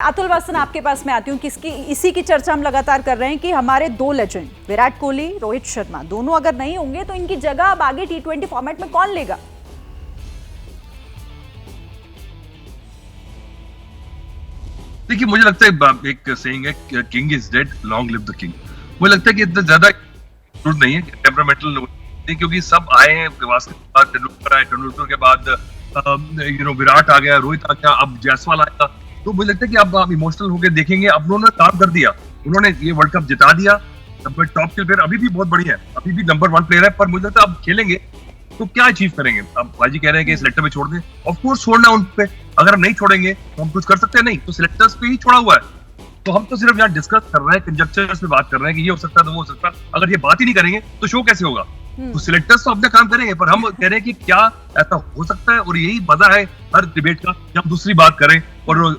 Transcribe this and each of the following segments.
अतुल वासन, आपके पास मैं आती हूँ। किसकी इसी की चर्चा हम लगातार कर रहे हैं कि हमारे दो लेजेंड विराट कोहली, रोहित शर्मा, दोनों अगर नहीं होंगे तो इनकी जगह अब आगे T20 फॉर्मेट में कौन लेगा? देखिए, मुझे लगता है एक सेइंग है, king is dead, long live the king. मुझे लगता है कि इतना ज्यादा जरूरत नहीं है, टेम्परामेंटल नहीं, क्योंकि सब आए हैं। गावस्कर के बाद तेंदुलकर आए, तेंदुलकर के बाद विराट आ गया, रोहित आ गया, अब जायसवाल आएगा। तो मुझे लगता है कि अब आप इमोशनल होकर देखेंगे। अब उन्होंने काम कर दिया, उन्होंने ये वर्ल्ड कप जिता दिया। टॉप के प्लेयर अभी भी बहुत बढ़िया है, अभी भी नंबर 1 प्लेयर है, पर मुझे लगता है अब खेलेंगे तो क्या अचीव करेंगे। अब भाजी कह रहे हैं कि सिलेक्टर पे छोड़ दें, ऑफ कोर्स छोड़ना उन पे। अगर हम नहीं छोड़ेंगे तो हम कुछ कर सकते हैं नहीं, तो सिलेक्टर्स पे ही छोड़ा हुआ है। तो हम तो सिर्फ यहाँ डिस्कस कर रहे हैं, कंजक्चर्स पे बात कर रहे हैं कि ये हो सकता है तो वो हो सकता है। अगर ये बात ही नहीं करेंगे तो शो कैसे होगा? तो सिलेक्टर्स तो अपना काम करेंगे, पर हम कह रहे हैं कि क्या ऐसा हो सकता है। और यही मजा है हर डिबेट का कि हम दूसरी बात करें और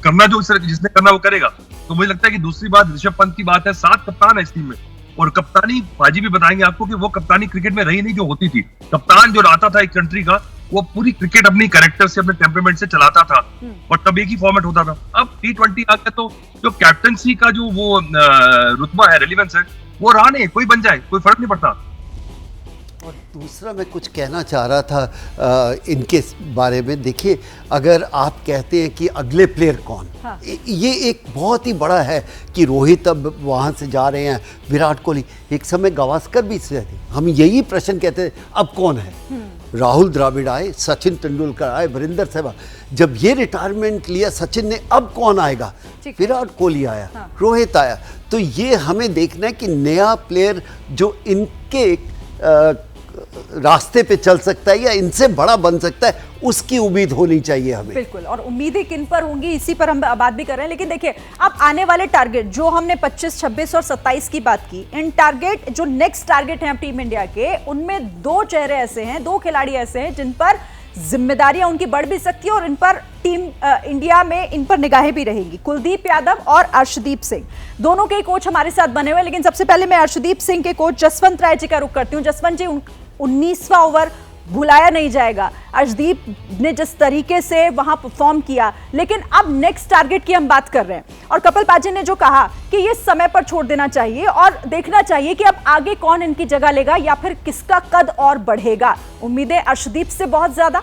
करना जो जिसने करना वो करेगा। तो मुझे लगता है कि दूसरी बात ऋषभ पंत की बात है। 7 कप्तान है इस टीम में, और कप्तानी बाजी भी बताएंगे आपको कि वो कप्तानी क्रिकेट में रही नहीं जो होती थी। कप्तान जो रहता था एक कंट्री का, वो पूरी क्रिकेट अपनी कैरेक्टर से, अपने टेम्परामेंट से चलाता था, और तब एक ही फॉर्मेट होता था। अब T20 आ गया तो जो कैप्टनसी का जो वो रुतबा है, रेलेवेंस है, वो रहा नहीं। कोई बन जाए, कोई फर्क नहीं पड़ता। और दूसरा मैं कुछ कहना चाह रहा था इनके बारे में। देखिए, अगर आप कहते हैं कि अगले प्लेयर कौन, हाँ। ये एक बहुत ही बड़ा है कि रोहित अब वहाँ से जा रहे हैं, विराट कोहली, एक समय गावस्कर भी से थे। हम यही प्रश्न कहते हैं अब कौन है। राहुल द्रविड़ आए, सचिन तेंदुलकर आए, वीरेंद्र सहवाग। जब ये रिटायरमेंट लिया सचिन ने, अब कौन आएगा? विराट कोहली आया, हाँ। रोहित आया। तो ये हमें देखना है कि नया प्लेयर जो इनके रास्ते पे चल सकता है या इनसे बड़ा बन सकता है, उसकी उम्मीद होनी चाहिए हमें। बिल्कुल, और उम्मीदें किन पर होंगी इसी पर हम बात भी कर रहे हैं। लेकिन देखिए, अब आने वाले टारगेट जो हमने 25, 26 और 27 की बात की, इन टारगेट जो नेक्स्ट टारगेट हैं टीम इंडिया के, उनमें 2 चेहरे ऐसे हैं, 2 खिलाड़ी ऐसे हैं जिन पर जिम्मेदारियां उनकी बढ़ भी सकती है और इन पर टीम इंडिया में इन पर निगाहें भी रहेंगी। कुलदीप यादव और अर्शदीप सिंह, दोनों के कोच हमारे साथ बने हुए। लेकिन सबसे पहले मैं अर्शदीप सिंह के कोच जसवंत राय जी का रुख करती हूँ। जसवंत जी, 19वां ओवर भुलाया नहीं जाएगा। अर्शदीप ने जिस तरीके से वहां परफॉर्म किया, लेकिन अब नेक्स्ट टारगेट की हम बात कर रहे हैं। और कपिल पाजी ने जो कहा कि ये समय पर छोड़ देना चाहिए और देखना चाहिए कि अब आगे कौन इनकी जगह लेगा या फिर किसका कद और बढ़ेगा। उम्मीदें अर्शदीप से बहुत ज्यादा।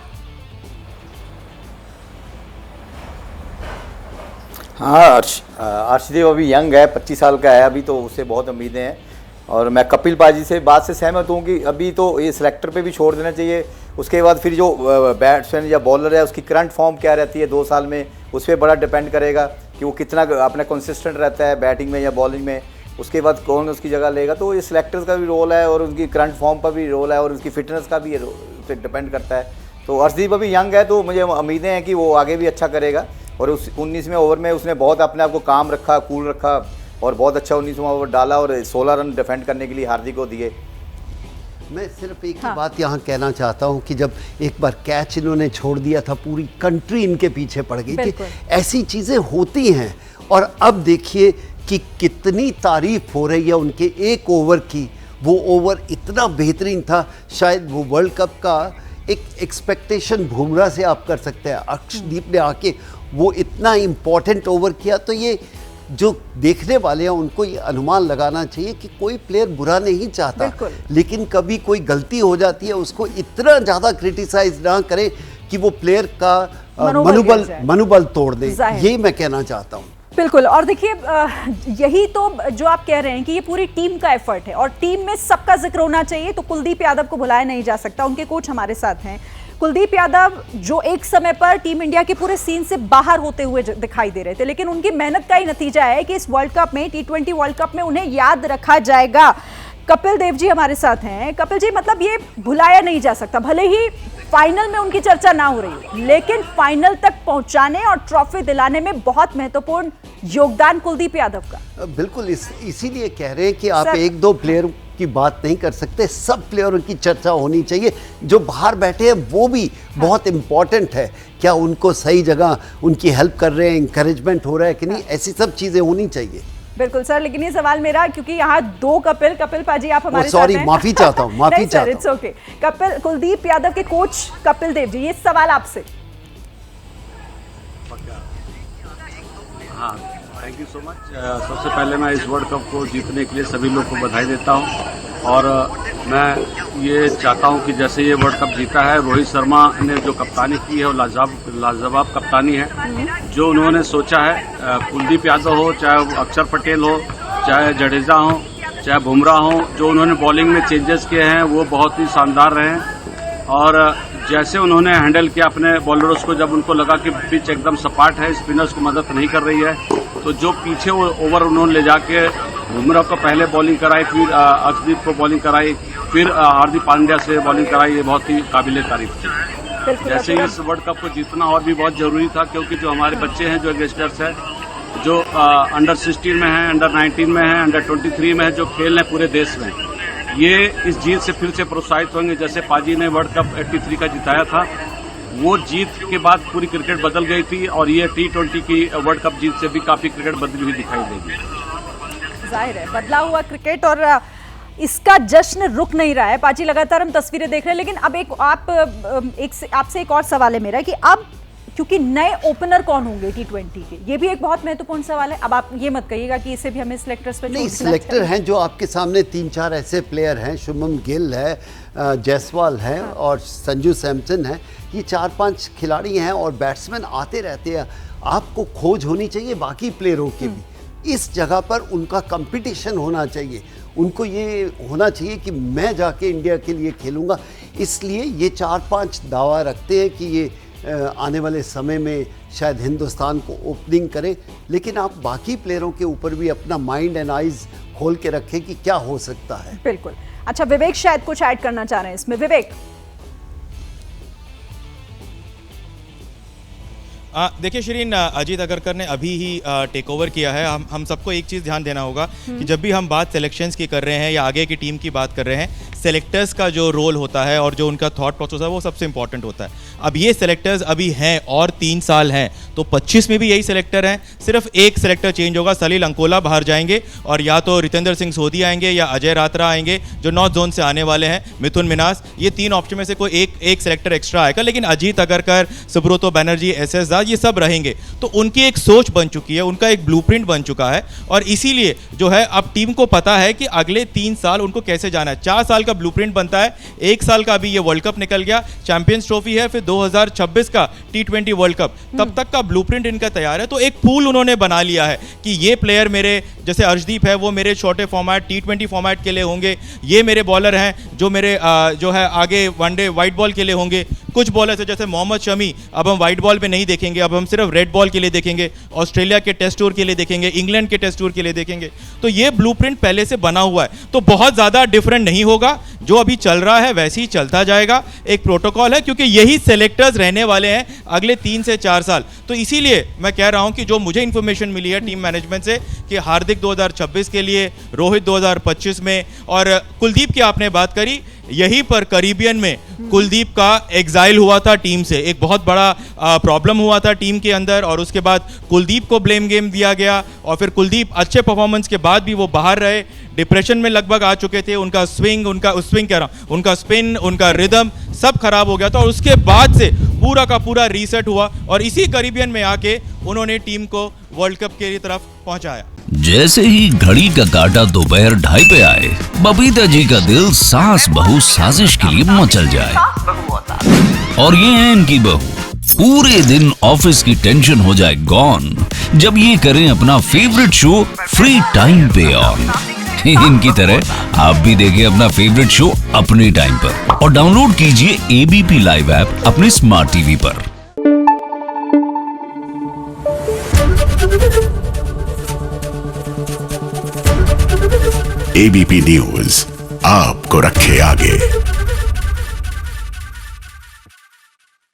हाँ, अर्शदीप अभी यंग है, 25 साल का है अभी, तो उससे बहुत उम्मीदें हैं। और मैं कपिल पाजी से बात से सहमत हूँ कि अभी तो ये सिलेक्टर पे भी छोड़ देना चाहिए। उसके बाद फिर जो बैट्समैन या बॉलर है, उसकी करंट फॉर्म क्या रहती है 2 साल में, उस पर बड़ा डिपेंड करेगा कि वो कितना अपना कंसिस्टेंट रहता है बैटिंग में या बॉलिंग में। उसके बाद कौन उसकी जगह लेगा, तो ये सिलेक्टर्स का भी रोल है और उनकी करंट फॉर्म पर भी रोल है और उसकी फिटनेस का भी डिपेंड करता है। तो अर्शदीप अभी यंग है, तो मुझे उम्मीदें हैं कि वो आगे भी अच्छा करेगा। और उस 19वें ओवर में उसने बहुत अपने आप को काम रखा, कूल रखा और बहुत अच्छा 19वां ओवर डाला और 16 रन डिफेंड करने के लिए हार्दिक को दिए। मैं सिर्फ एक ही बात यहाँ कहना चाहता हूँ कि जब एक बार कैच इन्होंने छोड़ दिया था, पूरी कंट्री इनके पीछे पड़ गई थी। ऐसी चीज़ें होती हैं। और अब देखिए कि कितनी तारीफ हो रही है उनके एक ओवर की। वो ओवर इतना बेहतरीन था, शायद वो वर्ल्ड कप का एक एक्सपेक्टेशन बुमराह से आप कर सकते हैं। अर्शदीप ने आके वो इतना इम्पोर्टेंट ओवर किया। तो ये जो देखने वाले हैं उनको ये अनुमान लगाना चाहिए कि कोई प्लेयर बुरा नहीं चाहता, लेकिन कभी कोई गलती हो जाती है, उसको इतना ज़्यादा क्रिटिसाइज ना करें कि वो प्लेयर का मनोबल तोड़ दे। ये मैं कहना चाहता हूँ। बिल्कुल, और देखिए, यही तो जो आप कह रहे हैं कि ये पूरी टीम का एफर्ट है और टीम में सबका जिक्र होना चाहिए। तो कुलदीप यादव को भुलाया नहीं जा सकता, उनके कोच हमारे साथ हैं। कुलदीप यादव जो एक समय पर टीम इंडिया के पूरे सीन से बाहर होते हुए दिखाई दे रहे थे, लेकिन उनकी मेहनत का ही नतीजा है कि इस वर्ल्ड कप में, T20 वर्ल्ड कप में उन्हें याद रखा जाएगा। कपिल देव जी हमारे साथ हैं। कपिल जी, मतलब ये भुलाया नहीं जा सकता, भले ही फाइनल में उनकी चर्चा ना हो रही हो, लेकिन फाइनल तक पहुंचाने और ट्रॉफी दिलाने में बहुत महत्वपूर्ण योगदान कुलदीप यादव का। बिल्कुल, इसीलिए कह रहे हैं कि आप 1-2 प्लेयर की बात नहीं कर सकते, सब प्लेयरों की चर्चा होनी चाहिए। जो बाहर बैठे हैं वो भी बहुत इंपॉर्टेंट है। क्या उनको सही जगह उनकी हेल्प कर रहे हैं, इंकरेजमेंट हो रहा है कि नहीं, ऐसी सब चीज़ें होनी चाहिए। बिल्कुल सर, लेकिन ये सवाल मेरा, क्योंकि यहाँ 2 कपिल पाजी आप हमारे साथ हैं। सॉरी, माफी चाहता हूँ, माफी चाहता हूँ। It's okay. कुलदीप यादव के कोच कपिल देव जी, ये सवाल आपसे। हाँ, थैंक यू सो मच। सबसे पहले मैं इस वर्ल्ड कप को जीतने के लिए सभी लोग को बधाई देता हूँ और मैं ये चाहता हूँ कि जैसे ये वर्ल्ड कप जीता है, रोहित शर्मा ने जो कप्तानी की है वो लाजवाब कप्तानी है। जो उन्होंने सोचा है, कुलदीप यादव हो, चाहे वो अक्षर पटेल हो, चाहे जडेजा हो, चाहे बुमराह हो, जो उन्होंने बॉलिंग में चेंजेस किए हैं वो बहुत ही शानदार रहे हैं। और जैसे उन्होंने हैंडल किया अपने बॉलर्स को, जब उनको लगा कि पिच एकदम सपाट है, स्पिनर्स को मदद नहीं कर रही है, तो जो पीछे वो ओवर उन्होंने ले जाके बुमराह को पहले बॉलिंग कराई, फिर अर्शदीप को बॉलिंग कराई, फिर हार्दिक पांड्या से बॉलिंग कराई, ये बहुत ही काबिले तारीफ थी। जैसे इस वर्ल्ड कप को जीतना और भी बहुत जरूरी था, क्योंकि जो हमारे बच्चे हैं, जो यंगस्टर्स हैं, जो अंडर 16 में हैं, अंडर 19 में हैं, अंडर 23 में हैं, जो खेल हैं पूरे देश में, ये इस जीत से फिर से प्रोत्साहित होंगे। जैसे पाजी ने वर्ल्ड कप 83 का जिताया था, वो जीत के बाद पूरी क्रिकेट बदल गई थी और ये T20 की वर्ल्ड कप जीत से भी काफी क्रिकेट बदली हुई दिखाई देगी। जाहिर है बदला हुआ क्रिकेट और इसका जश्न रुक नहीं रहा है। पाजी, लगातार हम तस्वीरें देख रहे हैं, लेकिन अब आपसे एक और सवाल है मेरा कि अब क्योंकि नए ओपनर कौन होंगे T20 के, ये भी एक बहुत महत्वपूर्ण सवाल है। अब आप ये मत कहिएगा कि इसे भी हमें सिलेक्टर्स पे नहीं, सिलेक्टर हैं जो आपके सामने 3-4 ऐसे प्लेयर हैं, शुभम गिल है, जायसवाल है और संजू सैमसन है। ये 4-5 खिलाड़ी हैं और बैट्समैन आते रहते हैं। आपको खोज होनी चाहिए बाकी प्लेयरों की भी। इस जगह पर उनका कंपटीशन होना चाहिए, उनको ये होना चाहिए कि मैं जाके इंडिया के लिए खेलूँगा। इसलिए ये 4-5 दावा रखते हैं कि ये आने वाले समय में शायद हिंदुस्तान को ओपनिंग करें, लेकिन आप बाकी प्लेयरों के ऊपर भी अपना माइंड एंड आइज खोल के रखें कि क्या हो सकता है। बिल्कुल। अच्छा, विवेक शायद कुछ ऐड करना चाह रहे हैं इसमें। विवेक, देखिए शिरीन, अजीत अगरकर ने अभी ही टेक ओवर किया है। हम सबको एक चीज़ ध्यान देना होगा कि जब भी हम बात सिलेक्शंस की कर रहे हैं या आगे की टीम की बात कर रहे हैं, सेलेक्टर्स का जो रोल होता है और जो उनका थॉट प्रोसेस है वो सबसे इंपॉर्टेंट होता है। अब ये सेलेक्टर्स अभी हैं और 3 साल हैं, तो 25 में भी यही सेलेक्टर हैं। सिर्फ एक सेलेक्टर चेंज होगा, सलील अंकोला बाहर जाएंगे और या तो रितेंद्र सिंह सोधी आएंगे या अजय रात्रा आएंगे जो नॉर्थ जोन से आने वाले हैं, मिथुन मिनास। ये 3 ऑप्शन में से कोई एक सेलेक्टर एक्स्ट्रा आएगा, लेकिन अजीत अगरकर, सुब्रतो बनर्जी, एस दास, ये सब रहेंगे। तो उनकी एक सोच बन चुकी है, उनका एक ब्लूप्रिंट बन चुका है और इसीलिए जो है अब टीम को पता है कि अगले 3 साल उनको कैसे जाना है। 4 साल का ब्लूप्रिंट बनता है, 1 साल का अभी ये वर्ल्ड कप निकल गया, चैंपियंस ट्रॉफी है, फिर 2026 का T20 वर्ल्ड कप, तब तक का ब्लूप्रिंट इनका तैयार है। तो एक पूल उन्होंने बना लिया है कि ये प्लेयर मेरे, जैसे अर्शदीप है वो मेरे छोटे फॉर्मेट T20 फॉर्मेट के लिए होंगे, ये मेरे बॉलर हैं जो मेरे जो है आगे वनडे वाइट बॉल के लिए होंगे। कुछ बॉलर्स है जैसे मोहम्मद शमी, अब हम वाइट बॉल पे नहीं देखेंगे, अब हम सिर्फ रेड बॉल के लिए देखेंगे, ऑस्ट्रेलिया के टेस्ट टूर के लिए देखेंगे, इंग्लैंड के टेस्ट टूर के लिए देखेंगे। तो ये ब्लूप्रिंट पहले से बना हुआ है, तो बहुत ज़्यादा डिफरेंट नहीं होगा। जो अभी चल रहा है वैसे ही चलता जाएगा, एक प्रोटोकॉल है, क्योंकि यही सेलेक्टर्स रहने वाले हैं अगले 3 से 4 साल। तो इसीलिए मैं कह रहा हूं कि जो मुझे इंफॉर्मेशन मिली है टीम मैनेजमेंट से कि हार्दिक 2026 के लिए, रोहित 2025 में, और कुलदीप की आपने बात करी, यहीं पर करीबियन में कुलदीप का एग्जाइल हुआ था टीम से, एक बहुत बड़ा प्रॉब्लम हुआ था टीम के अंदर और उसके बाद कुलदीप को ब्लेम गेम दिया गया और फिर कुलदीप अच्छे परफॉर्मेंस के बाद भी वो बाहर रहे, डिप्रेशन में लगभग आ चुके थे। उनका उनका स्पिन, उनका रिदम सब खराब हो गया था और उसके बाद से पूरा का पूरा रीसेट हुआ और इसी करीबियन में आके उन्होंने टीम को वर्ल्ड कप की तरफ पहुंचाया। जैसे ही घड़ी का काटा दोपहर 2:30 पे आए, बबीता जी का दिल सास बहू साजिश के लिए मचल जाए। और ये है इनकी बहू, पूरे दिन ऑफिस की टेंशन हो जाए गॉन जब ये करें अपना फेवरेट शो फ्री टाइम पे ऑन। इनकी तरह आप भी देखें अपना फेवरेट शो अपने टाइम पर और डाउनलोड कीजिए ABP लाइव ऐप अपने स्मार्ट टीवी पर। ABP न्यूज आपको रखे आगे।